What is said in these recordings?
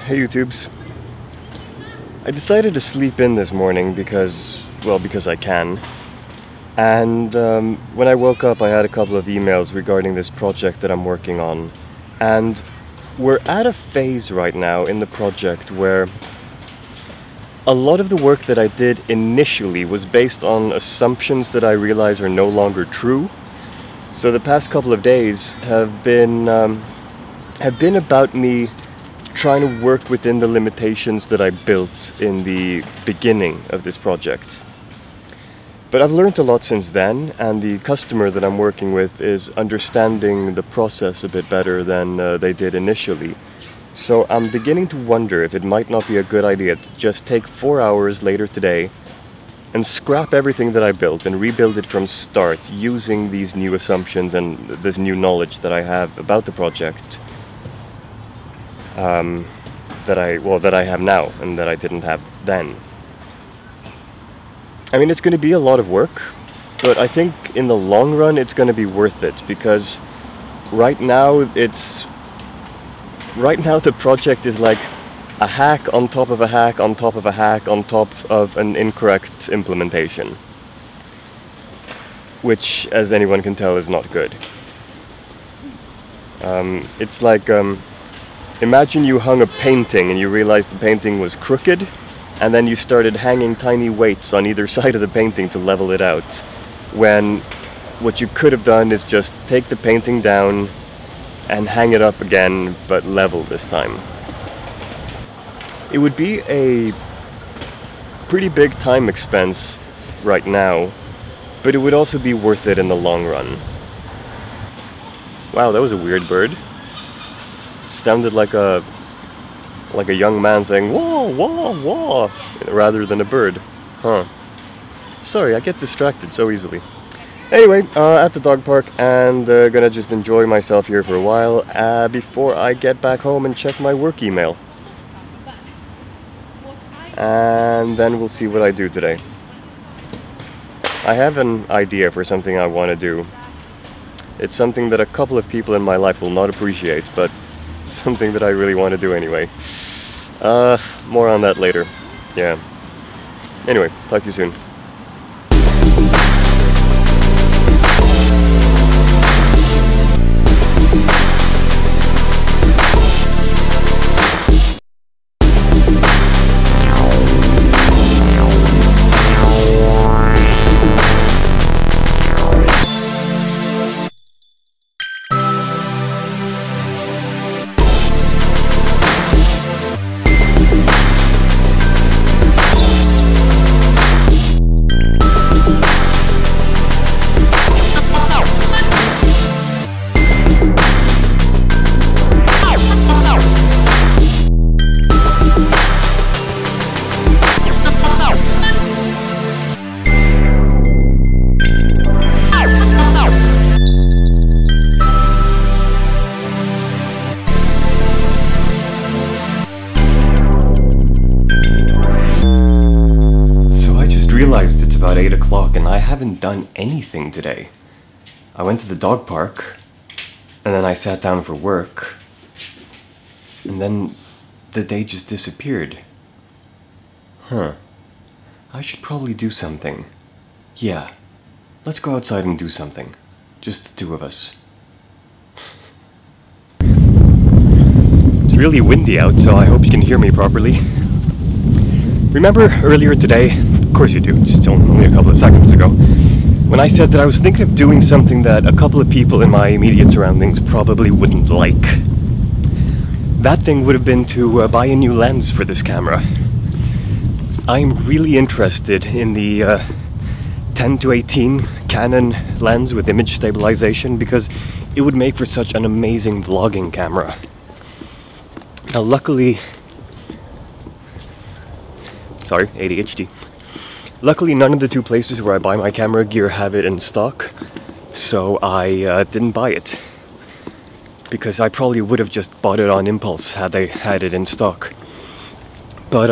Hey YouTubes. I decided to sleep in this morning because I can. And when I woke up I had a couple of emails regarding this project that I'm working on. And we're at a phase right now in the project where a lot of the work that I did initially was based on assumptions that I realize are no longer true. So the past couple of days have been about me trying to work within the limitations that I built in the beginning of this project. But I've learned a lot since then, and the customer that I'm working with is understanding the process a bit better than they did initially. So I'm beginning to wonder if it might not be a good idea to just take 4 hours later today and scrap everything that I built and rebuild it from start using these new assumptions and this new knowledge that I have about the project. That I have now and that I didn't have then. I mean, it's going to be a lot of work, but I think in the long run it's going to be worth it, because right now the project is like a hack on top of a hack on top of a hack on top of an incorrect implementation, which, as anyone can tell, is not good. It's like imagine you hung a painting and you realized the painting was crooked, and then you started hanging tiny weights on either side of the painting to level it out, when what you could have done is just take the painting down and hang it up again, but level this time. It would be a pretty big time expense right now, but it would also be worth it in the long run. Wow, that was a weird bird. Sounded like a young man saying "wah wah wah" rather than a bird. Huh. Sorry, I get distracted so easily. Anyway, at the dog park, and gonna just enjoy myself here for a while before I get back home and check my work email. And then we'll see what I do today. I have an idea for something I want to do. It's something that a couple of people in my life will not appreciate, but something that I really want to do anyway. More on that later. Yeah. Anyway, talk to you soon. Realized it's about 8 o'clock and I haven't done anything today. I went to the dog park, and then I sat down for work, and then the day just disappeared. Huh. I should probably do something. Yeah. Let's go outside and do something. Just the two of us. It's really windy out, so I hope you can hear me properly. Remember earlier today, of course you do, it's only a couple of seconds ago, when I said that I was thinking of doing something that a couple of people in my immediate surroundings probably wouldn't like. bad thing would have been to buy a new lens for this camera. I'm really interested in the 10 to 18 Canon lens with image stabilization because it would make for such an amazing vlogging camera. Now luckily, sorry, ADHD. Luckily none of the two places where I buy my camera gear have it in stock, so I didn't buy it. Because I probably would have just bought it on impulse had they had it in stock. But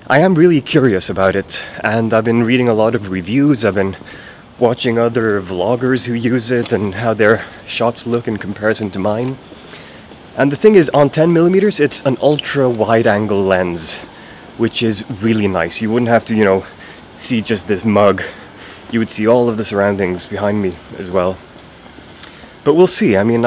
I am really curious about it, and I've been reading a lot of reviews. I've been watching other vloggers who use it and how their shots look in comparison to mine. And the thing is, on 10mm, it's an ultra wide angle lens, which is really nice. You wouldn't have to, you know, see just this mug. You would see all of the surroundings behind me as well. But we'll see. I mean,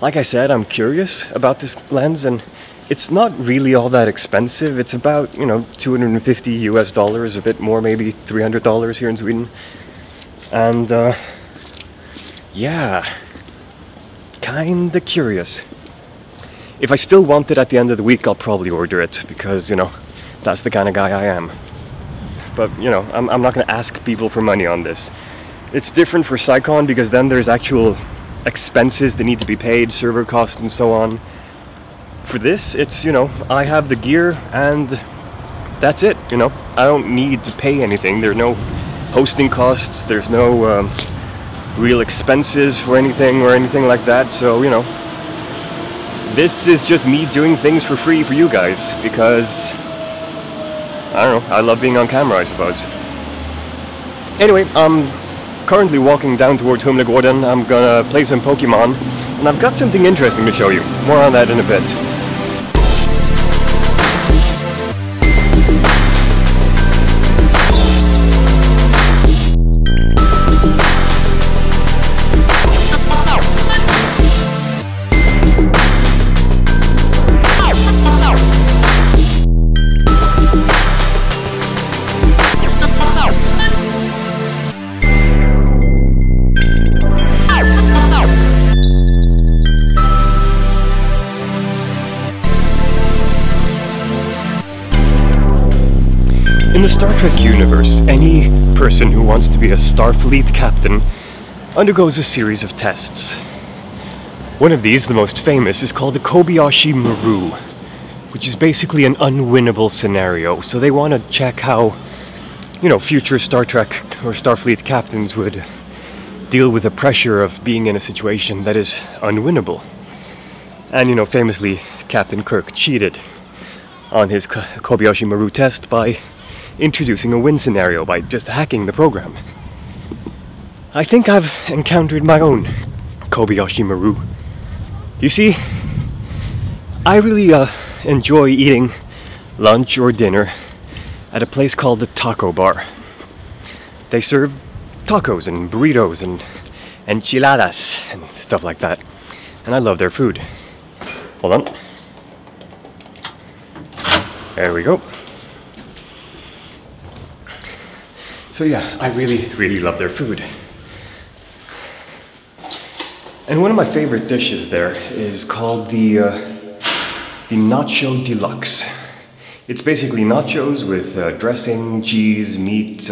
like I said, I'm curious about this lens, and it's not really all that expensive. It's about, you know, $250 US, a bit more, maybe $300 here in Sweden. And yeah, kinda curious. If I still want it at the end of the week, I'll probably order it because, you know, that's the kind of guy I am. But, you know, I'm not gonna ask people for money on this. It's different for Psycon because then there's actual expenses that need to be paid, server costs and so on. For this, it's, you know, I have the gear and that's it, you know. I don't need to pay anything. There are no hosting costs, there's no real expenses for anything or anything like that. So, you know, this is just me doing things for free for you guys because, I don't know, I love being on camera, I suppose. Anyway, currently walking down towards Humlegården. I'm gonna play some Pokémon, and I've got something interesting to show you. More on that in a bit. In the Star Trek universe, any person who wants to be a Starfleet captain undergoes a series of tests. One of these, the most famous, is called the Kobayashi Maru, which is basically an unwinnable scenario. So they want to check how, you know, future Star Trek or Starfleet captains would deal with the pressure of being in a situation that is unwinnable. And, you know, famously, Captain Kirk cheated on his Kobayashi Maru test by introducing a win scenario by just hacking the program. I think I've encountered my own Kobayashi Maru. You see, I really enjoy eating lunch or dinner at a place called the Taco Bar. They serve tacos and burritos and enchiladas and stuff like that. And I love their food. Hold on. There we go. So yeah, I really love their food. And one of my favorite dishes there is called the Nacho Deluxe. It's basically nachos with dressing, cheese, meat,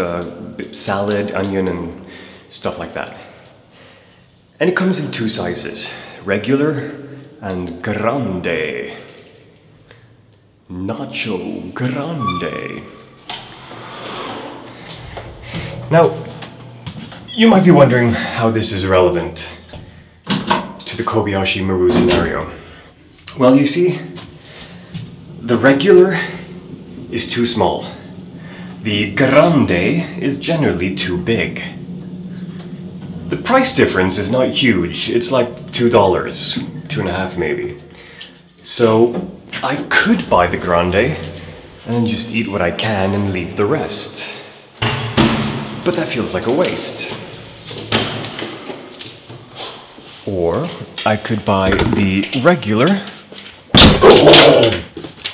salad, onion, and stuff like that. And it comes in two sizes, regular and grande. Nacho Grande. Now, you might be wondering how this is relevant to the Kobayashi Maru scenario. Well, you see, the regular is too small. The grande is generally too big. The price difference is not huge. It's like $2, $2.50 maybe. So I could buy the grande and just eat what I can and leave the rest. But that feels like a waste. Or I could buy the regular.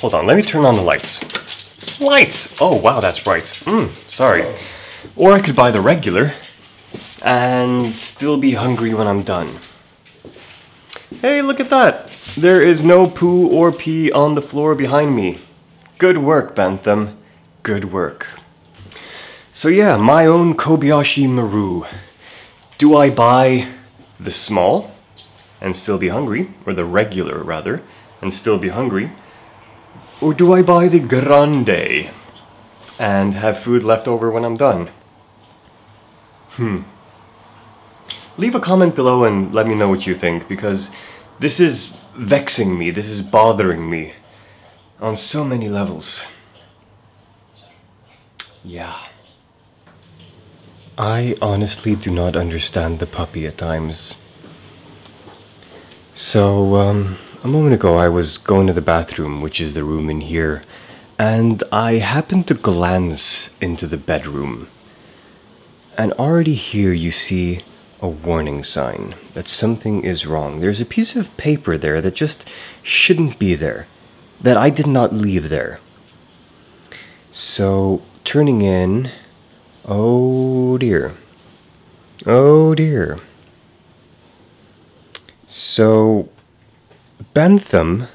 Hold on, let me turn on the lights. Lights! Oh wow, that's bright. Sorry. Or I could buy the regular and still be hungry when I'm done. Hey, look at that! There is no poo or pee on the floor behind me. Good work, Bentham. Good work. So yeah, my own Kobayashi Maru. Do I buy the small and still be hungry, or the regular rather, and still be hungry? Or do I buy the grande and have food left over when I'm done? Leave a comment below and let me know what you think, because this is vexing me, this is bothering me on so many levels. Yeah. I honestly do not understand the puppy at times. So, a moment ago I was going to the bathroom, which is the room in here, and I happened to glance into the bedroom. And already here you see a warning sign that something is wrong. There's a piece of paper there that just shouldn't be there, that I did not leave there. So, turning in, oh dear. Oh dear. So, Bentham,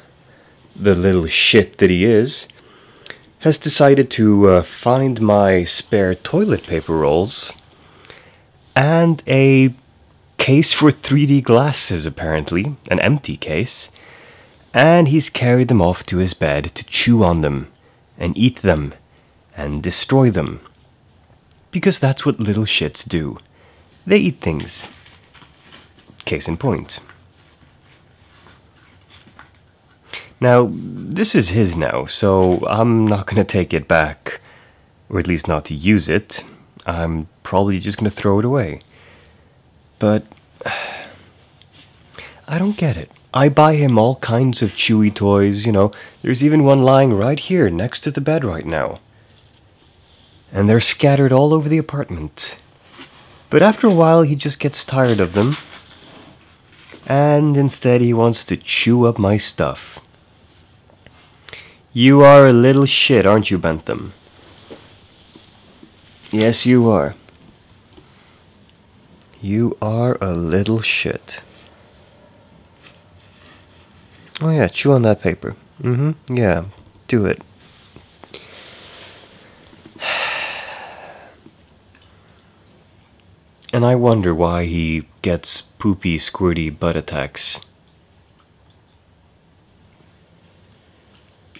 the little shit that he is, has decided to find my spare toilet paper rolls and a case for 3D glasses, apparently, an empty case, and he's carried them off to his bed to chew on them and eat them and destroy them. Because that's what little shits do. They eat things. Case in point. Now, this is his now, so I'm not going to take it back, or at least not to use it. I'm probably just going to throw it away. But I don't get it. I buy him all kinds of chewy toys, you know. There's even one lying right here next to the bed right now. And they're scattered all over the apartment. But after a while, he just gets tired of them. And instead, he wants to chew up my stuff. You are a little shit, aren't you, Bentham? Yes, you are. You are a little shit. Oh yeah, chew on that paper. Yeah, do it. And I wonder why he gets poopy, squirty butt attacks.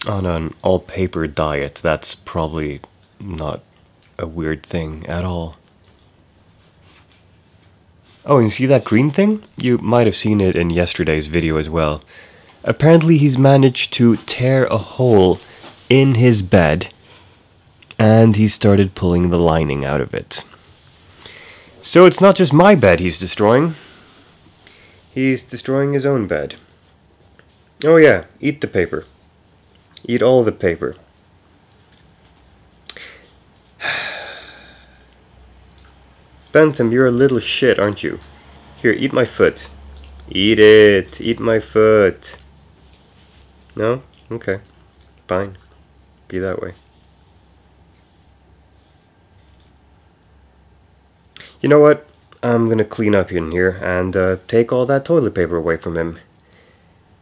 On an all-paper diet, that's probably not a weird thing at all. Oh, and you see that green thing? You might have seen it in yesterday's video as well. Apparently he's managed to tear a hole in his bed, and he started pulling the lining out of it. So it's not just my bed he's destroying. He's destroying his own bed. Oh yeah, eat the paper. Eat all the paper. Bentham, you're a little shit, aren't you? Here, eat my foot. Eat it. Eat my foot. No? Okay. Fine. Be that way. You know what? I'm gonna clean up in here and take all that toilet paper away from him.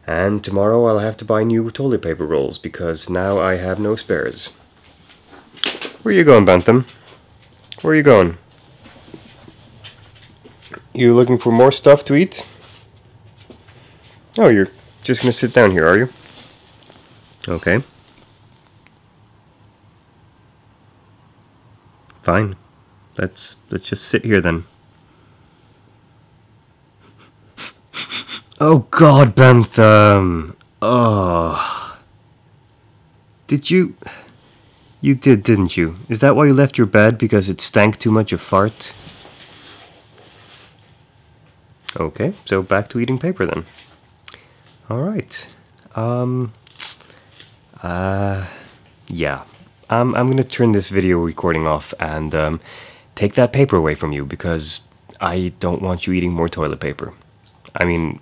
And tomorrow I'll have to buy new toilet paper rolls because now I have no spares. Where are you going, Bentham? Where are you going? You looking for more stuff to eat? Oh, you're just gonna sit down here, are you? Okay. Fine. Let's just sit here then. Oh God, Bentham! Oh. Did you... You did, didn't you? Is that why you left your bed? Because it stank too much of fart? Okay, so back to eating paper then. Alright. Yeah. I'm gonna turn this video recording off and take that paper away from you because I don't want you eating more toilet paper. I mean,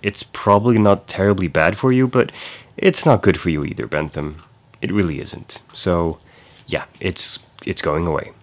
it's probably not terribly bad for you, but it's not good for you either, Bentham. It really isn't. So, yeah, it's going away.